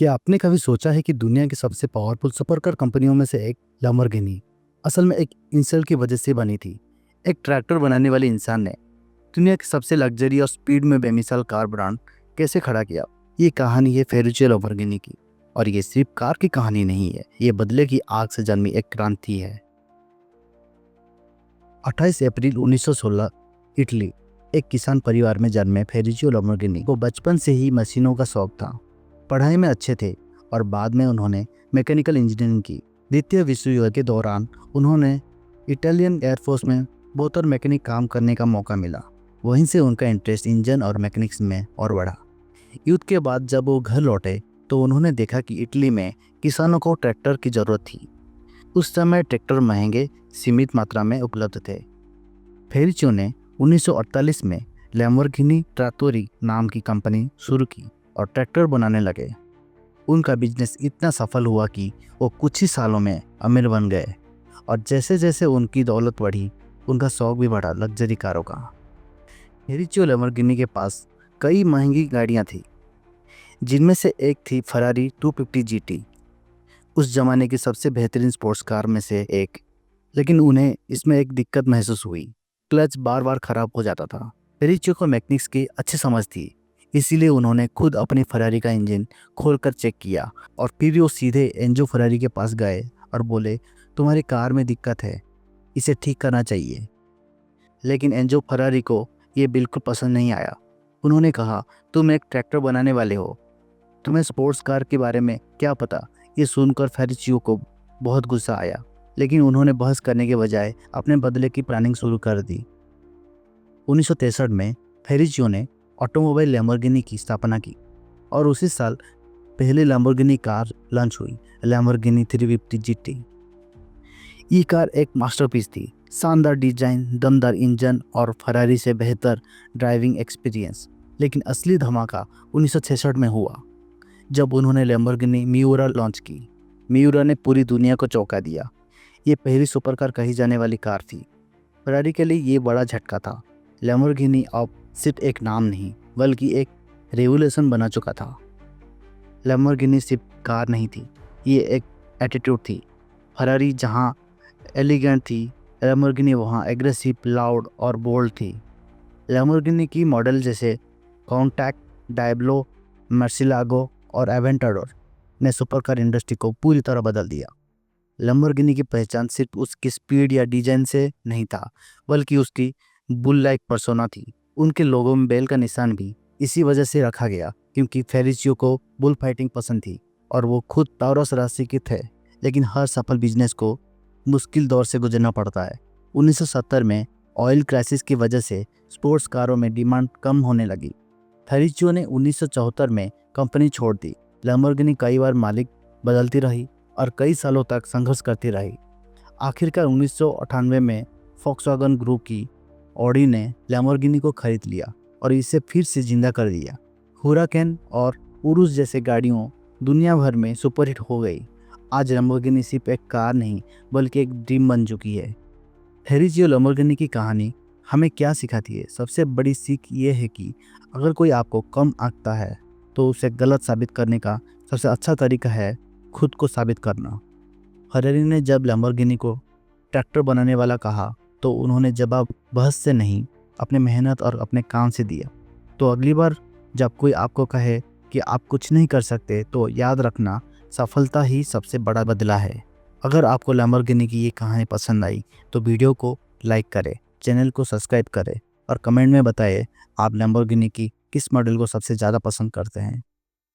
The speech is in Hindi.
क्या आपने कभी सोचा है कि दुनिया की सबसे पावरफुल सुपरकार कंपनियों में से एक लैम्बोर्गिनी असल में एक इंसल्ट की वजह से बनी थी। एक ट्रैक्टर बनाने वाले इंसान ने दुनिया की सबसे लग्जरी और स्पीड में बेमिसाल कार ब्रांड कैसे खड़ा किया। ये कहानी है फेरुचियो लैम्बोर्गिनी की। और ये सिर्फ कार की कहानी नहीं है, ये बदले की आग से जन्मी एक क्रांति है। 28 अप्रैल 1916 इटली। एक किसान परिवार में जन्मे फेरुचियो लैम्बोर्गिनी को बचपन से ही मशीनों का शौक था। पढ़ाई में अच्छे थे और बाद में उन्होंने मैकेनिकल इंजीनियरिंग की। द्वितीय विश्व युद्ध के दौरान उन्होंने इटालियन एयरफोर्स में बतौर मैकेनिक काम करने का मौका मिला। वहीं से उनका इंटरेस्ट इंजन और मैकेनिक्स में और बढ़ा। युद्ध के बाद जब वो घर लौटे तो उन्होंने देखा कि इटली में किसानों को ट्रैक्टर की ज़रूरत थी। उस समय ट्रैक्टर महंगे, सीमित मात्रा में उपलब्ध थे। फेरुचियो ने 1948 में लैम्बोर्गिनी ट्रात्तोरी नाम की कंपनी शुरू की और ट्रैक्टर बनाने लगे। उनका बिजनेस इतना सफल हुआ कि वो कुछ ही सालों में अमीर बन गए। और जैसे जैसे उनकी दौलत बढ़ी, उनका शौक भी बढ़ा लग्जरी कारों का। फेरुचियो लैम्बोर्गिनी के पास कई महंगी गाड़ियाँ थी, जिनमें से एक थी फरारी 250 जीटी, उस जमाने की सबसे बेहतरीन स्पोर्ट्स कार में से एक। लेकिन उन्हें इसमें एक दिक्कत महसूस हुई, क्लच बार बार खराब हो जाता था। फेरुचियो को मैकेनिक्स की अच्छी समझ थी, इसीलिए उन्होंने खुद अपनी फरारी का इंजन खोलकर चेक किया और फिर वो सीधे एंजो फरारी के पास गए और बोले, तुम्हारी कार में दिक्कत है, इसे ठीक करना चाहिए। लेकिन एंजो फरारी को ये बिल्कुल पसंद नहीं आया। उन्होंने कहा, तुम एक ट्रैक्टर बनाने वाले हो, तुम्हें स्पोर्ट्स कार के बारे में क्या पता। ये सुनकर फेरुचियो को बहुत गुस्सा आया, लेकिन उन्होंने बहस करने के बजाय अपने बदले की प्लानिंग शुरू कर दी। 1963 में फेरुचियो ने ऑटोमोबाइल लैम्बोर्गिनी की स्थापना की और उसी साल पहली लैम्बोर्गिनी कार लॉन्च हुई, लैम्बोर्गिनी 350 जीटी। ये कार एक मास्टरपीस थी। शानदार डिजाइन, दमदार इंजन और फरारी से बेहतर ड्राइविंग एक्सपीरियंस। लेकिन असली धमाका 1966 में हुआ, जब उन्होंने लैम्बोर्गिनी मियूरा लॉन्च की। मियूरा ने पूरी दुनिया को चौंका दिया। ये पहली सुपरकार कही जाने वाली कार थी। फरारी के लिए ये बड़ा झटका था। लैम्बोर्गिनी अब सिर्फ एक नाम नहीं, बल्कि एक रेवोल्यूशन बना चुका था। लैम्बोर्गिनी सिर्फ कार नहीं थी, ये एक एटीट्यूड थी। फरारी जहाँ एलिगेंट थी, लैम्बोर्गिनी वहाँ एग्रेसिव, लाउड और बोल्ड थी। लैम्बोर्गिनी की मॉडल जैसे कॉन्टैक्ट, डायब्लो, मर्सिलागो और एवेंटाडोर ने सुपरकार इंडस्ट्री को पूरी तरह बदल दिया। लैम्बोर्गिनी की पहचान सिर्फ उसकी स्पीड या डिजाइन से नहीं था, बल्कि उसकी बुल लाइक पर्सोना थी। उनके लोगों में बैल का निशान भी इसी वजह से रखा गया, क्योंकि फेरुचियो को बुल फाइटिंग पसंद थी और वो खुद टॉरस राशि के थे। लेकिन हर सफल बिजनेस को मुश्किल दौर से गुजरना पड़ता है। 1970 में ऑयल क्राइसिस की वजह से स्पोर्ट्स कारों में डिमांड कम होने लगी। फेरुचियो ने 1974 में कंपनी छोड़ दी। लैम्बोर्गिनी कई बार मालिक बदलती रही और कई सालों तक संघर्ष करती रही। आखिरकार 1998 में फोक्सवैगन ग्रुप की ऑडी ने लैम्बोर्गिनी को खरीद लिया और इसे फिर से जिंदा कर दिया। हुराकन और उरुस जैसे गाड़ियों दुनिया भर में सुपरहिट हो गई। आज लैम्बोर्गिनी सिर्फ एक कार नहीं, बल्कि एक ड्रीम बन चुकी है। फेरुचियो लैम्बोर्गिनी की कहानी हमें क्या सिखाती है? सबसे बड़ी सीख ये है कि अगर कोई आपको कम आंकता है तो उसे गलत साबित करने का सबसे अच्छा तरीका है खुद को साबित करना। फरारी ने जब लैम्बोर्गिनी को ट्रैक्टर बनाने वाला कहा तो उन्होंने जवाब बहस से नहीं, अपने मेहनत और अपने काम से दिया। तो अगली बार जब कोई आपको कहे कि आप कुछ नहीं कर सकते, तो याद रखना, सफलता ही सबसे बड़ा बदला है। अगर आपको लैम्बोर्गिनी की ये कहानी पसंद आई तो वीडियो को लाइक करें, चैनल को सब्सक्राइब करें और कमेंट में बताएं आप लैम्बोर्गिनी की किस मॉडल को सबसे ज़्यादा पसंद करते हैं।